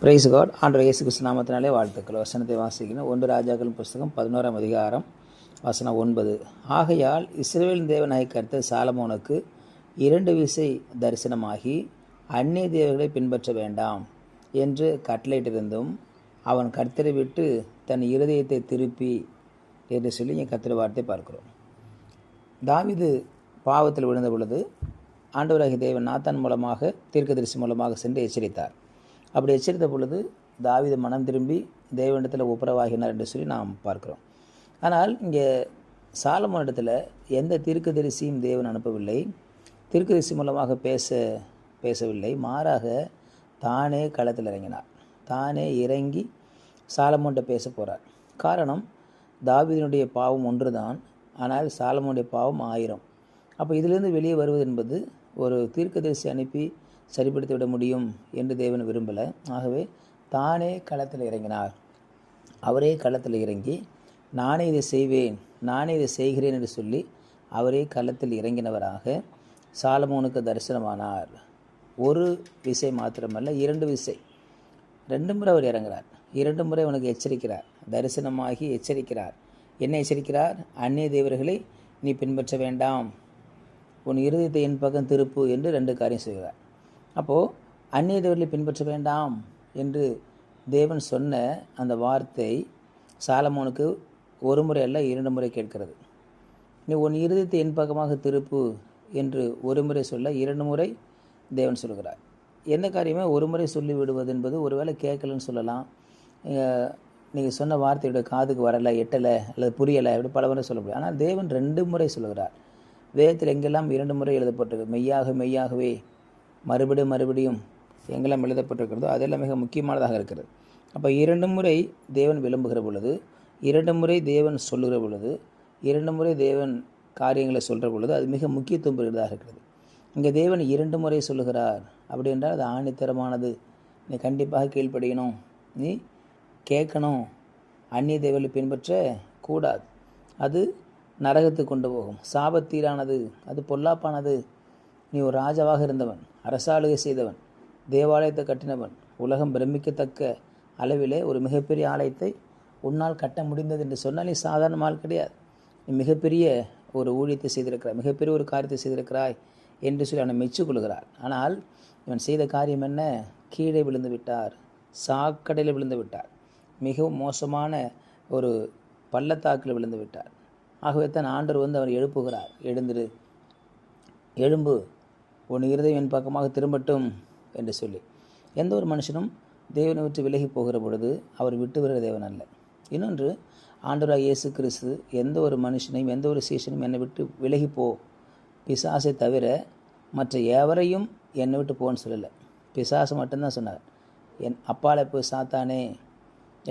Price God. ஆண்டவர் இயேசு கிறிஸ்து நாமத்தினாலே வாழ்த்துக்கள். வசனத்தை வாசிக்கணும். 1 ராஜாக்கள் புஸ்தகம் 11ஆம் அதிகாரம் வசனம் 9. ஆகையால் இஸ்ரவேலின் தேவனாகிய கர்த்தர் சாலமோனுக்கு 2 விசை தரிசனமாகி அந்நிய தேவர்களை பின்பற்ற வேண்டாம் என்று கட்டளையிட்டிருந்தும் அவன் கர்த்தரை விட்டு தன் இருதயத்தை திருப்பி என்று சொல்லி இங்கே கர்த்தர் வார்த்தை பார்க்கிறோம். தாவீது பாவத்தில் விழுந்த பொழுது ஆண்டவராகிய தேவன் நாத்தான் மூலமாக தீர்க்கதரிசி மூலமாக சென்று எச்சரித்தார். அப்படி எச்சரித்த பொழுது தாவீது மனம் திரும்பி தேவனிடத்தில் ஒப்புரவாகினார் என்று சொல்லி நாம் பார்க்கிறோம். ஆனால் இங்கே சாலமோனிடத்தில் எந்த தீர்க்கதரிசியும் தேவன் அனுப்பவில்லை, தீர்க்கதரிசி மூலமாக பேசவில்லை. மாறாக தானே களத்தில் இறங்கினார். தானே இறங்கி சாலமோன்கிட்ட பேச போகிறார். காரணம், தாவீதினுடைய பாவம் ஒன்று தான், ஆனால் சாலமோனுடைய பாவம் 1000. அப்போ இதிலிருந்து வெளியே வருவது என்பது ஒரு தீர்க்கதரிசி அனுப்பி சரிப்படுத்தி விட முடியும் என்று தேவன் விரும்பலை. ஆகவே தானே களத்தில் இறங்கினார். அவரே களத்தில் இறங்கி நானே இதை செய்வேன், நானே இதை செய்கிறேன் என்று சொல்லி அவரே களத்தில் இறங்கினவராக சாலமோனுக்கு தரிசனமானார். ஒரு விசை மாத்திரமல்ல, 2 விசை, 2 முறை அவர் இறங்குகிறார். 2 முறை அவனுக்கு எச்சரிக்கிறார். தரிசனமாகி எச்சரிக்கிறார். என்ன எச்சரிக்கிறார்? அந்நிய தேவர்களை நீ பின்பற்ற வேண்டாம், உன் இருதயத்தை என் பக்கம் திருப்பு என்று 2 காரியம் செய்கிறார். அப்போது அந்நிய தேவர்களை பின்பற்ற வேண்டாம் என்று தேவன் சொன்ன அந்த வார்த்தை சாலமோனுக்கு 1 முறை அல்ல 2 முறை கேட்கிறது. நீ உன் இருதயத்தை என் பக்கமாக திருப்பு என்று 1 முறை சொல்ல 2 முறை தேவன் சொல்கிறார். எந்த காரியமே 1 முறை சொல்லி விடுவது என்பது ஒருவேளை கேட்கலன்னு சொல்லலாம், நீங்கள் சொன்ன வார்த்தையுடைய காதுக்கு வரலை, எட்டலை அல்லது புரியலை, அப்படி பல முறை சொல்ல முடியும். ஆனால் தேவன் 2 முறை சொல்கிறார். வேதத்தில் எங்கெல்லாம் 2 முறை எழுதப்பட்டிருக்கு, மெய்யாகவே மறுபடியும் எங்கெல்லாம் எழுதப்பட்டிருக்கிறதோ அதெல்லாம் மிக முக்கியமானதாக இருக்கிறது. அப்போ 2 முறை தேவன் விளம்புகிற பொழுது, 2 முறை தேவன் சொல்லுகிற பொழுது, 2 முறை தேவன் காரியங்களை சொல்கிற பொழுது அது மிக முக்கியத்துவம் பெறுவதாக இருக்கிறது. இங்கே தேவன் 2 முறை சொல்லுகிறார். அப்படி என்றால் அது ஆணித்தரமானது. நீ கண்டிப்பாக கீழ்ப்படியணும், நீ கேட்கணும். அந்நிய தேவர்களை பின்பற்ற கூடாது. அது நரகத்துக்கு கொண்டு போகும். சாபத்தீரானது, அது பொல்லாப்பானது. நீ ஒரு ராஜாவாக இருந்தவன், அரசாளுகை செய்தவன், தேவாலயத்தை கட்டினவன், உலகம் பிரமிக்கத்தக்க அளவிலே ஒரு மிகப்பெரிய ஆலயத்தை உன்னால் கட்ட முடிந்தது என்று சொன்னால் நீ சாதாரண ஆள் கிடையாது. நீ மிகப்பெரிய ஒரு ஊழியத்தை செய்திருக்கிறாய், மிகப்பெரிய ஒரு காரியத்தை செய்திருக்கிறாய் என்று சொல்லி அவனை மெச்சுக்கொள்கிறார். ஆனால் இவன் செய்த காரியம் என்ன? கீழே விழுந்து விட்டார், சாக்கடையில் விழுந்து விட்டார், மிகவும் மோசமான ஒரு பள்ளத்தாக்கில் விழுந்து விட்டார். ஆகவே தான் ஆண்டவர் அவர் எழுப்புகிறார். எழும்பு, உன் இருதயம் என் பக்கமாக திரும்பட்டும் என்று சொல்லி. எந்த ஒரு மனுஷனும் தேவனை விட்டு விலகி போகிற பொழுது அவர் விட்டு வருகிற தேவன் அல்ல. இன்னொன்று, ஆண்டவராகிய இயேசு கிறிஸ்து எந்த ஒரு மனுஷனையும் எந்த ஒரு சீசனும் என்னை விட்டு விலகி போ, பிசாசை தவிர மற்ற எவரையும் என்னை விட்டு போன்னு சொல்லலை. பிசாசு மட்டும்தான் சொன்னார். என் அப்பாலை போய் சாத்தானே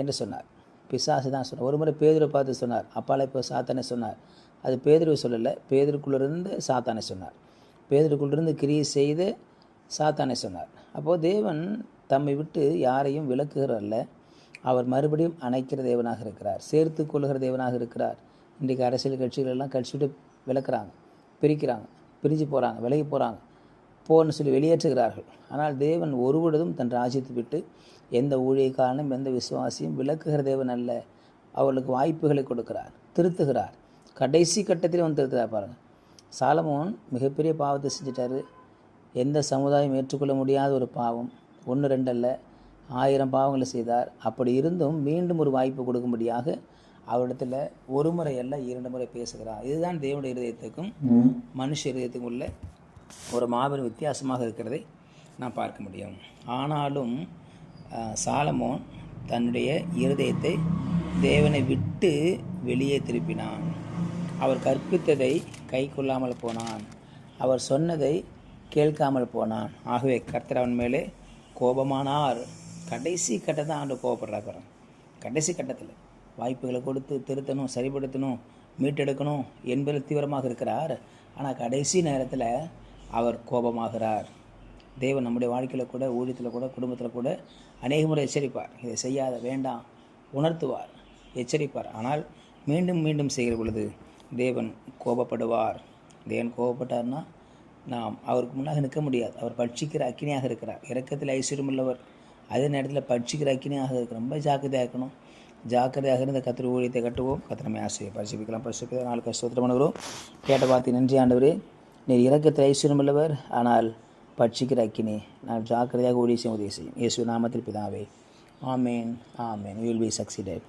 என்று சொன்னார். பிசாசு தான் சொன்னார். ஒரு முறை பேதுருவை பார்த்து சொன்னார், அப்பாலை போய் சாத்தானே சொன்னார். அது பேதுருவை சொல்லலை, பேதுருக்குள்ளிருந்து சாத்தானை சொன்னார். பேதுருக்குள்ளிருந்து கிரியை செய்து சாத்தானை சொன்னார். அப்போது தேவன் தம்மை விட்டு யாரையும் விலக்குகிறல்ல, அவர் மறுபடியும் அணைக்கிற தேவனாக இருக்கிறார், சேர்த்து கொள்ளுகிற தேவனாக இருக்கிறார். இன்றைக்கு அரசியல் கட்சிகளெல்லாம் கட்சி விட்டு விளக்குறாங்க, பிரிக்கிறாங்க, பிரிஞ்சு போகிறாங்க, விலகி போகிறாங்க, போன்னு சொல்லி வெளியேற்றுகிறார்கள். ஆனால் தேவன் ஒருவொழுதும் தன் ராஜ்யத்தை விட்டு எந்த ஊழியக்காரனும் எந்த விசுவாசியும் விலக்குகிற தேவன் அல்ல. அவர்களுக்கு வாய்ப்புகளை கொடுக்கிறார், திருத்துகிறார். கடைசி கட்டத்தில் வந்து திருத்துகிறார். பாருங்கள், சாலமோன் மிகப்பெரிய பாவத்தை செஞ்சிட்டாரு. எந்த சமுதாயம் ஏற்றுக்கொள்ள முடியாத ஒரு பாவம், 1 2 அல்ல 1000 பாவங்களை செய்தார். அப்படி இருந்தும் மீண்டும் ஒரு வாய்ப்பு கொடுக்கும்படியாக அவரிடத்தில் 1 முறை அல்ல 2 முறை பேசுகிறார். இதுதான் தேவனுடைய இருதயத்துக்கும் மனுஷ இருதயத்துக்கும் உள்ள ஒரு மாபெரும் வித்தியாசமாக இருக்கிறதை நான் பார்க்க முடியும். ஆனாலும் சாலமோன் தன்னுடைய இருதயத்தை தேவனை விட்டு வெளியே திருப்பினான். அவர் கற்பித்ததை கை கொள்ளாமல் போனான், அவர் சொன்னதை கேட்காமல் போனான். ஆகவே கர்த்தர் அவன் மேலே கோபமானார். கடைசி கட்டத்தை ஆண்டு கோபப்படுறார். கடைசி கட்டத்தில் வாய்ப்புகளை கொடுத்து திருத்தணும், சரிப்படுத்தணும், மீட்டெடுக்கணும் என்பதில் தீவிரமாக இருக்கிறார். ஆனால் கடைசி நேரத்தில் அவர் கோபமாகிறார். தேவன் நம்முடைய வாழ்க்கையில் கூட, ஊழியத்தில் கூட, குடும்பத்தில் கூட அநேக முறை எச்சரிப்பார். இதை செய்யாத, வேண்டாம், உணர்த்துவார், எச்சரிப்பார். ஆனால் மீண்டும் செய்கிற பொழுது தேவன் கோபப்படுவார். தேவன் கோபப்பட்டார்னா நாம் அவருக்கு முன்னாக நிற்க முடியாது. அவர் பட்சிக்கிற அக்கினியாக இருக்கிறார். இரக்கத்தில் ஐஸ்வர்யம் உள்ளவர், அதே நேரத்தில் பட்சிக்கிற அக்கினி ஆகிறதுக்கு ரொம்ப ஜாக்கிரதையாக இருக்கணும். ஜாக்கிரதையாக இருந்த கத்திரி ஊழியத்தை கட்டுவோம். கத்திரமே ஆசையை பரிசுப்பிக்கலாம். பரிசுப்பிக்க நாளுக்கு கஷ்டத்தில் பண்ணுகிறோம். கேட்ட பார்த்து நன்றி ஆண்டவரே. நீர் இரக்கத்தில் ஐஸ்வர்யம் உள்ளவர், ஆனால் பட்சிக்கிற அக்கினி நான் ஜாக்கிரதையாக ஊழிய செய்ய உதவி செய்யும். இயேசு நாமத்தில் பிதாவே, ஆமேன் ஆமேன். You will be succeeded.